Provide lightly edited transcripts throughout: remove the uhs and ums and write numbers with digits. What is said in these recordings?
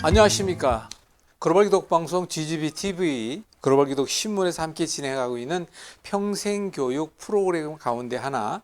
안녕하십니까. 글로벌 기독 방송 GGB TV 글로벌 기독 신문에서 함께 진행하고 있는 평생교육 프로그램 가운데 하나,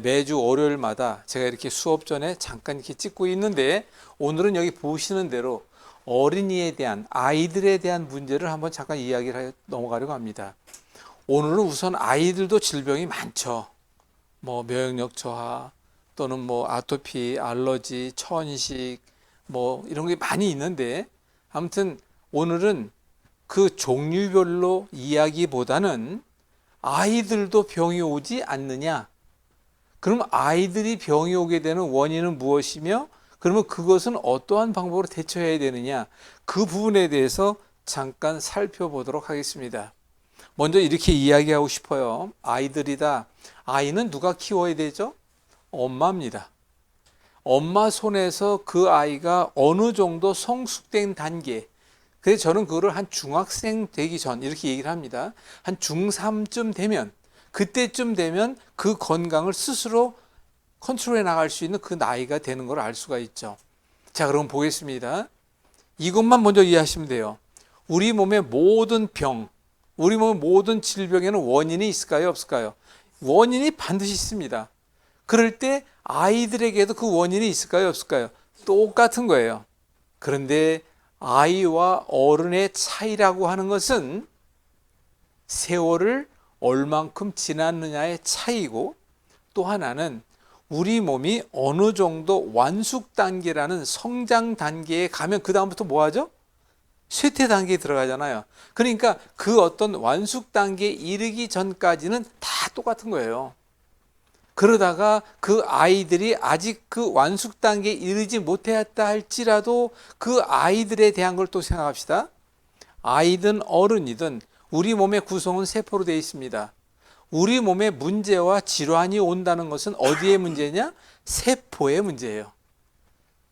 매주 월요일마다 제가 이렇게 수업 전에 잠깐 이렇게 찍고 있는데, 오늘은 여기 보시는 대로 어린이에 대한, 아이들에 대한 문제를 한번 잠깐 이야기를 해 넘어가려고 합니다. 오늘은 우선 아이들도 질병이 많죠. 면역력 저하 또는 아토피, 알러지, 천식 이런 게 많이 있는데, 아무튼 오늘은 그 종류별로 이야기보다는 아이들도 병이 오지 않느냐? 그럼 아이들이 병이 오게 되는 원인은 무엇이며, 그러면 그것은 어떠한 방법으로 대처해야 되느냐? 그 부분에 대해서 잠깐 살펴보도록 하겠습니다. 먼저 이렇게 이야기하고 싶어요. 아이들이다. 아이는 누가 키워야 되죠? 엄마입니다. 엄마 손에서 그 아이가 어느 정도 성숙된 단계, 그래서 저는 그거를 한 중학생 되기 전 이렇게 얘기를 합니다. 한 중3쯤 되면, 그때쯤 되면 그 건강을 스스로 컨트롤해 나갈 수 있는 그 나이가 되는 걸 알 수가 있죠. 자, 그럼 보겠습니다. 이것만 먼저 이해하시면 돼요. 우리 몸의 모든 병, 우리 몸의 모든 질병에는 원인이 있을까요, 없을까요? 원인이 반드시 있습니다. 그럴 때 아이들에게도 그 원인이 있을까요, 없을까요? 똑같은 거예요. 그런데 아이와 어른의 차이라고 하는 것은 세월을 얼만큼 지났느냐의 차이고, 또 하나는 우리 몸이 어느 정도 완숙 단계라는 성장 단계에 가면 그 다음부터 뭐 하죠? 쇠퇴 단계에 들어가잖아요. 그러니까 그 어떤 완숙 단계에 이르기 전까지는 다 똑같은 거예요. 그러다가 그 아이들이 아직 그 완숙 단계에 이르지 못했다 할지라도 그 아이들에 대한 걸 또 생각합시다. 아이든 어른이든 우리 몸의 구성은 세포로 되어 있습니다. 우리 몸에 문제와 질환이 온다는 것은 어디의 문제냐? 세포의 문제예요.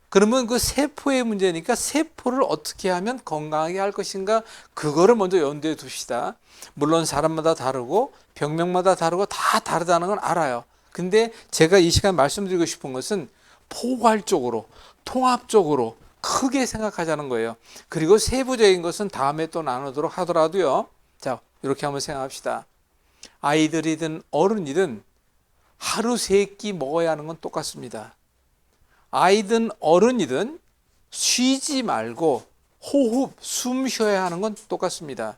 그러면 그 세포의 문제니까 세포를 어떻게 하면 건강하게 할 것인가, 그거를 먼저 염두에 둡시다. 물론 사람마다 다르고 병명마다 다르고 다 다르다는 건 알아요. 근데 제가 이 시간 말씀드리고 싶은 것은 포괄적으로, 통합적으로 크게 생각하자는 거예요. 그리고 세부적인 것은 다음에 또 나누도록 하더라도요. 자, 이렇게 한번 생각합시다. 아이들이든 어른이든 하루 3끼 먹어야 하는 건 똑같습니다. 아이든 어른이든 쉬지 말고 호흡, 숨 쉬어야 하는 건 똑같습니다.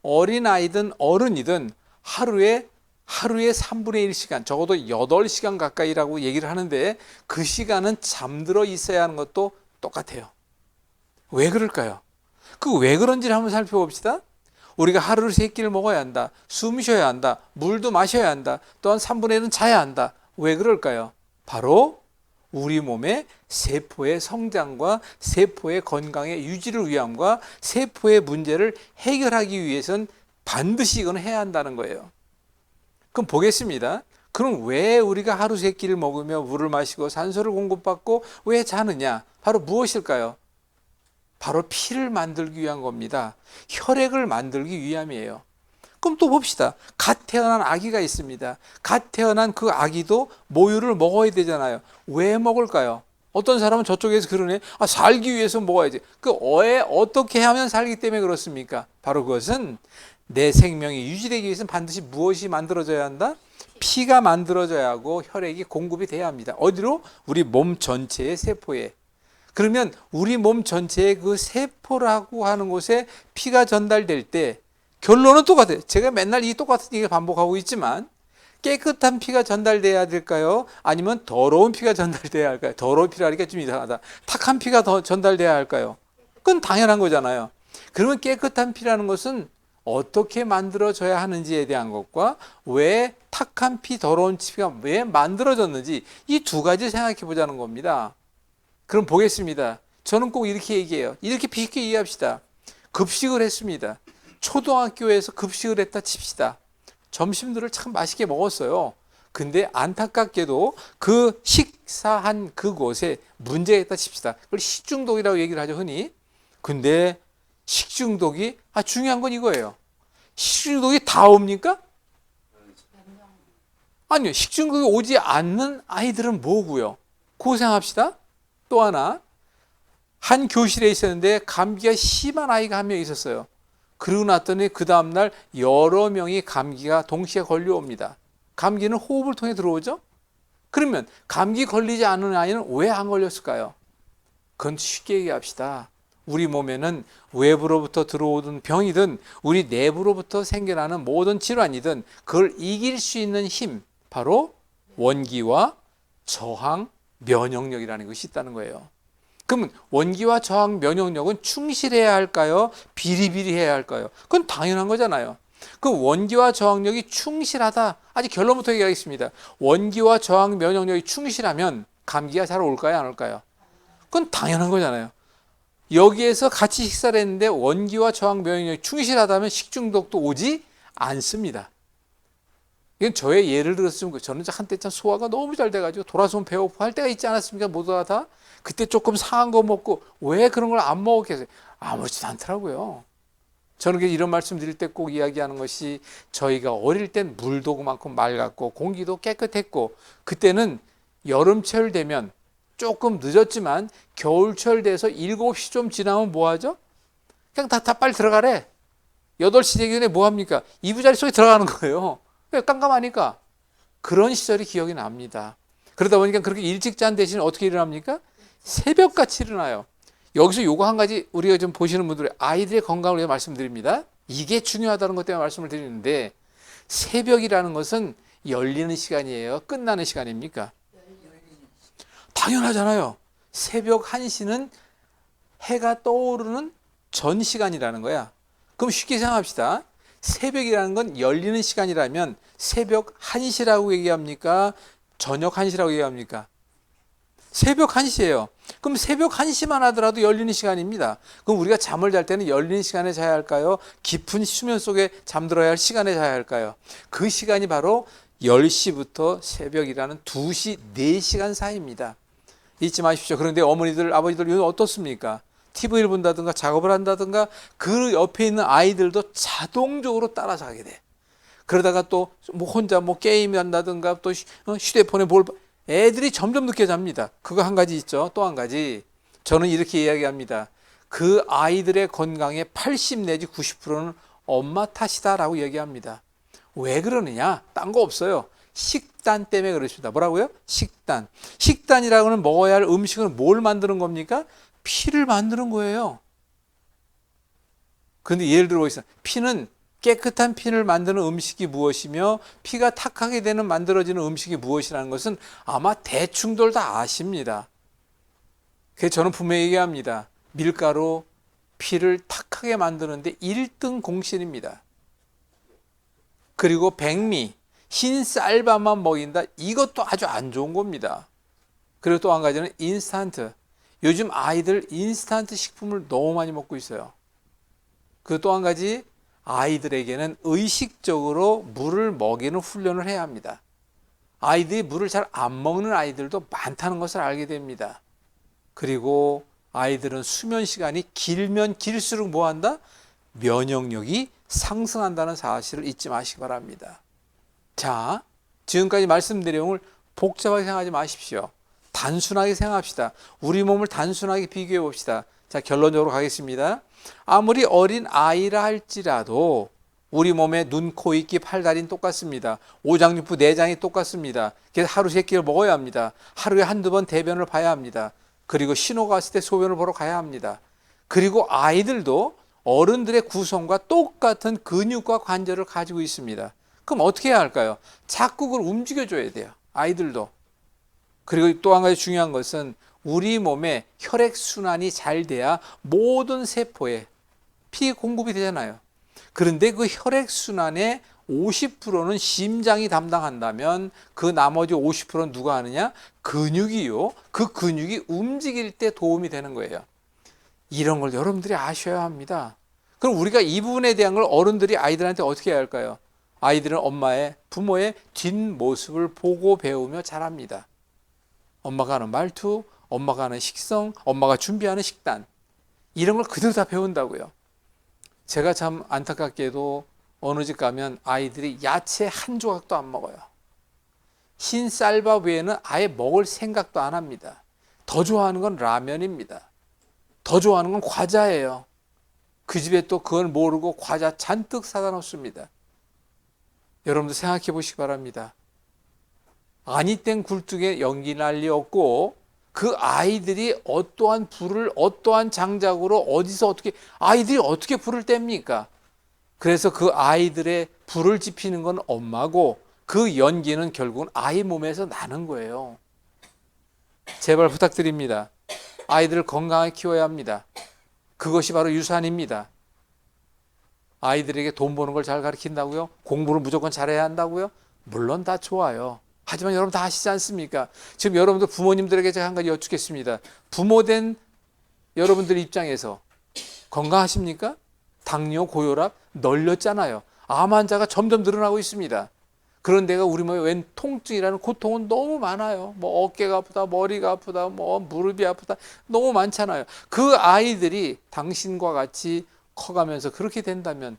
어린아이든 어른이든 하루에 3분의 1시간, 적어도 8시간 가까이라고 얘기를 하는데, 그 시간은 잠들어 있어야 하는 것도 똑같아요. 왜 그럴까요? 그 왜 그런지를 한번 살펴봅시다. 우리가 하루를 3끼를 먹어야 한다. 숨 쉬어야 한다. 물도 마셔야 한다. 또한 3분의 1은 자야 한다. 왜 그럴까요? 바로 우리 몸의 세포의 성장과 세포의 건강의 유지를 위함과 세포의 문제를 해결하기 위해서는 반드시 이건 해야 한다는 거예요. 그럼 보겠습니다. 그럼 왜 우리가 하루 3끼를 먹으며 물을 마시고 산소를 공급받고 왜 자느냐? 바로 무엇일까요? 바로 피를 만들기 위한 겁니다. 혈액을 만들기 위함이에요. 그럼 또 봅시다. 갓 태어난 아기가 있습니다. 갓 태어난 그 아기도 모유를 먹어야 되잖아요. 왜 먹을까요? 어떤 사람은 저쪽에서 그러네. 살기 위해서 먹어야지. 왜 어떻게 하면 살기 때문에 그렇습니까? 바로 그것은 내 생명이 유지되기 위해서는 반드시 무엇이 만들어져야 한다? 피가 만들어져야 하고 혈액이 공급이 돼야 합니다. 어디로? 우리 몸 전체의 세포에. 그러면 우리 몸 전체의 그 세포라고 하는 곳에 피가 전달될 때 결론은 똑같아요. 제가 맨날 이 똑같은 얘기를 반복하고 있지만, 깨끗한 피가 전달돼야 될까요? 아니면 더러운 피가 전달돼야 할까요? 더러운 피라니까 좀 이상하다. 탁한 피가 더 전달돼야 할까요? 그건 당연한 거잖아요. 그러면 깨끗한 피라는 것은 어떻게 만들어져야 하는지에 대한 것과 왜 탁한 피, 더러운 피가 왜 만들어졌는지, 이 두 가지 생각해 보자는 겁니다. 그럼 보겠습니다. 저는 꼭 이렇게 얘기해요. 이렇게 쉽게 이해합시다. 급식을 했습니다. 초등학교에서 급식을 했다 칩시다. 점심들을 참 맛있게 먹었어요. 근데 안타깝게도 그 식사한 그곳에 문제가 있다 칩시다. 그걸 식중독이라고 얘기를 하죠, 흔히. 근데 식중독이, 중요한 건 이거예요. 식중독이 다 옵니까? 아니요. 식중독이 오지 않는 아이들은 뭐고요? 고생합시다. 또 하나, 한 교실에 있었는데 감기가 심한 아이가 한 명 있었어요. 그러고 났더니 그 다음날 여러 명이 감기가 동시에 걸려옵니다. 감기는 호흡을 통해 들어오죠? 그러면 감기 걸리지 않은 아이는 왜 안 걸렸을까요? 그건 쉽게 얘기합시다. 우리 몸에는 외부로부터 들어오던 병이든 우리 내부로부터 생겨나는 모든 질환이든 그걸 이길 수 있는 힘, 바로 원기와 저항 면역력이라는 것이 있다는 거예요. 그러면 원기와 저항 면역력은 충실해야 할까요? 비리비리해야 할까요? 그건 당연한 거잖아요. 그 원기와 저항력이 충실하다. 아직 결론부터 얘기하겠습니다. 원기와 저항 면역력이 충실하면 감기가 잘 올까요? 안 올까요? 그건 당연한 거잖아요. 여기에서 같이 식사를 했는데 원기와 저항 면역력이 충실하다면 식중독도 오지 않습니다. 이건 저의 예를 들었으면 저는 한때 참 소화가 너무 잘 돼가지고 돌아서면 배고파 할 때가 있지 않았습니까? 모두가 다. 그때 조금 상한 거 먹고 왜 그런 걸 안 먹었겠어요? 아무렇지도 않더라고요. 저는 이런 말씀 드릴 때 꼭 이야기하는 것이 저희가 어릴 땐 물도 그만큼 맑았고 공기도 깨끗했고 그때는 여름철 되면 조금 늦었지만 겨울철 돼서 7시 좀 지나면 뭐 하죠? 그냥 다 빨리 들어가래. 8시 되기 전에 뭐 합니까? 이부자리 속에 들어가는 거예요. 왜? 깜깜하니까. 그런 시절이 기억이 납니다. 그러다 보니까 그렇게 일찍 잔 대신 어떻게 일어납니까? 새벽같이 일어나요. 여기서 요거 한 가지 우리가 좀 보시는 분들의 아이들의 건강을 위해 말씀드립니다. 이게 중요하다는 것 때문에 말씀을 드리는데 새벽이라는 것은 열리는 시간이에요? 끝나는 시간입니까? 당연하잖아요. 새벽 1시는 해가 떠오르는 전 시간이라는 거야. 그럼 쉽게 생각합시다. 새벽이라는 건 열리는 시간이라면 새벽 1시라고 얘기합니까? 저녁 1시라고 얘기합니까? 새벽 1시예요. 그럼 새벽 1시만 하더라도 열리는 시간입니다. 그럼 우리가 잠을 잘 때는 열리는 시간에 자야 할까요? 깊은 수면 속에 잠들어야 할 시간에 자야 할까요? 그 시간이 바로 10시부터 새벽이라는 2시, 4시간 사이입니다. 잊지 마십시오. 그런데 어머니들, 아버지들 요즘 어떻습니까? TV를 본다든가 작업을 한다든가 그 옆에 있는 아이들도 자동적으로 따라 자게 돼. 그러다가 또 뭐 혼자 뭐 게임을 한다든가 또 휴대폰에 뭘 애들이 점점 늦게 잡니다. 그거 한 가지 있죠. 또 한 가지. 저는 이렇게 이야기합니다. 그 아이들의 건강의 80 내지 90%는 엄마 탓이다라고 얘기합니다. 왜 그러느냐? 딴 거 없어요. 식단 때문에 그렇습니다. 뭐라고요? 식단. 식단이라고는 먹어야 할 음식은 뭘 만드는 겁니까? 피를 만드는 거예요. 그런데 예를 들어 보겠습니다. 피는 깨끗한 피를 만드는 음식이 무엇이며 피가 탁하게 되는 만들어지는 음식이 무엇이라는 것은 아마 대충들 다 아십니다. 그래서 저는 분명히 얘기합니다. 밀가루 피를 탁하게 만드는데 1등 공신입니다. 그리고 백미, 흰 쌀밥만 먹인다. 이것도 아주 안 좋은 겁니다. 그리고 또 한 가지는 인스턴트. 요즘 아이들 인스턴트 식품을 너무 많이 먹고 있어요. 그리고 또 한 가지 아이들에게는 의식적으로 물을 먹이는 훈련을 해야 합니다. 아이들이 물을 잘 안 먹는 아이들도 많다는 것을 알게 됩니다. 그리고 아이들은 수면 시간이 길면 길수록 뭐 한다? 면역력이 상승한다는 사실을 잊지 마시기 바랍니다. 자, 지금까지 말씀드린 내용을 복잡하게 생각하지 마십시오. 단순하게 생각합시다. 우리 몸을 단순하게 비교해 봅시다. 자, 결론적으로 가겠습니다. 아무리 어린 아이라 할지라도 우리 몸의 눈, 코, 입, 귀, 팔, 다리는 똑같습니다. 오장육부, 내장이 똑같습니다. 그래서 하루 3끼를 먹어야 합니다. 하루에 한두 번 대변을 봐야 합니다. 그리고 신호가 왔을 때 소변을 보러 가야 합니다. 그리고 아이들도 어른들의 구성과 똑같은 근육과 관절을 가지고 있습니다. 그럼 어떻게 해야 할까요? 자꾸 그걸 움직여줘야 돼요. 아이들도. 그리고 또 한 가지 중요한 것은 우리 몸에 혈액순환이 잘 돼야 모든 세포에 피 공급이 되잖아요. 그런데 그 혈액순환의 50%는 심장이 담당한다면 그 나머지 50%는 누가 하느냐? 근육이요. 그 근육이 움직일 때 도움이 되는 거예요. 이런 걸 여러분들이 아셔야 합니다. 그럼 우리가 이 부분에 대한 걸 어른들이 아이들한테 어떻게 해야 할까요? 아이들은 엄마의, 부모의 뒷모습을 보고 배우며 자랍니다. 엄마가 하는 말투, 엄마가 하는 식성, 엄마가 준비하는 식단, 이런 걸 그대로 다 배운다고요. 제가 참 안타깝게도 어느 집 가면 아이들이 야채 한 조각도 안 먹어요. 흰 쌀밥 외에는 아예 먹을 생각도 안 합니다. 더 좋아하는 건 라면입니다. 더 좋아하는 건 과자예요. 그 집에 또 그걸 모르고 과자 잔뜩 사다 놓습니다. 여러분도 생각해 보시기 바랍니다. 아니 땐 굴뚝에 연기 난리 없고 그 아이들이 어떠한 불을 어떠한 장작으로 어디서 어떻게 아이들이 어떻게 불을 뗍니까? 그래서 그 아이들의 불을 지피는 건 엄마고 그 연기는 결국은 아이 몸에서 나는 거예요. 제발 부탁드립니다. 아이들을 건강하게 키워야 합니다. 그것이 바로 유산입니다. 아이들에게 돈 버는 걸 잘 가르친다고요? 공부를 무조건 잘해야 한다고요? 물론 다 좋아요. 하지만 여러분 다 아시지 않습니까? 지금 여러분들 부모님들에게 제가 한 가지 여쭙겠습니다. 부모된 여러분들 입장에서 건강하십니까? 당뇨, 고혈압 널렸잖아요. 암 환자가 점점 늘어나고 있습니다. 그런 데가 우리 몸에 웬 통증이라는 고통은 너무 많아요. 뭐 어깨가 아프다, 머리가 아프다, 뭐 무릎이 아프다 너무 많잖아요. 그 아이들이 당신과 같이 커가면서 그렇게 된다면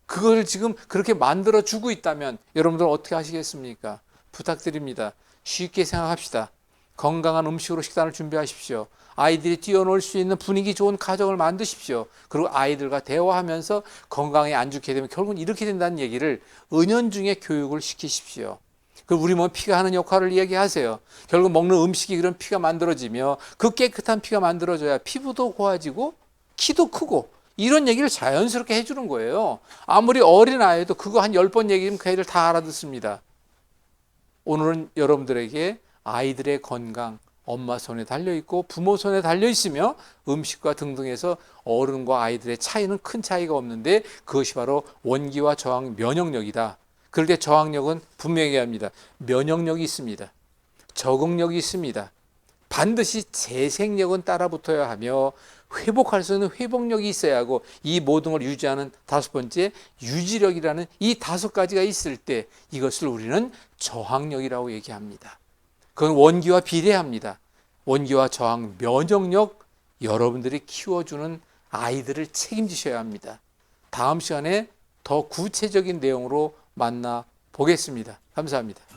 그걸 지금 그렇게 만들어 주고 있다면 여러분들 어떻게 하시겠습니까? 부탁드립니다. 쉽게 생각합시다. 건강한 음식으로 식단을 준비하십시오. 아이들이 뛰어놀 수 있는 분위기 좋은 가정을 만드십시오. 그리고 아이들과 대화하면서 건강에 안 좋게 되면 결국은 이렇게 된다는 얘기를 은연중에 교육을 시키십시오. 그리고 우리 몸에 피가 하는 역할을 이야기하세요. 결국 먹는 음식이 그런 피가 만들어지며 그 깨끗한 피가 만들어져야 피부도 고와지고 키도 크고 이런 얘기를 자연스럽게 해주는 거예요. 아무리 어린아이도 그거 한 10번 얘기하면 그 애들 다 알아듣습니다. 오늘은 여러분들에게 아이들의 건강, 엄마 손에 달려있고 부모 손에 달려있으며 음식과 등등에서 어른과 아이들의 차이는 큰 차이가 없는데 그것이 바로 원기와 저항 면역력이다. 그럴 때 저항력은 분명히 합니다. 면역력이 있습니다. 적응력이 있습니다. 반드시 재생력은 따라 붙어야 하며 회복할 수 있는 회복력이 있어야 하고 이 모든 걸 유지하는 다섯 번째 유지력이라는 이 다섯 가지가 있을 때 이것을 우리는 저항력이라고 얘기합니다. 그건 원기와 비례합니다. 원기와 저항, 면역력 여러분들이 키워주는 아이들을 책임지셔야 합니다. 다음 시간에 더 구체적인 내용으로 만나 보겠습니다. 감사합니다.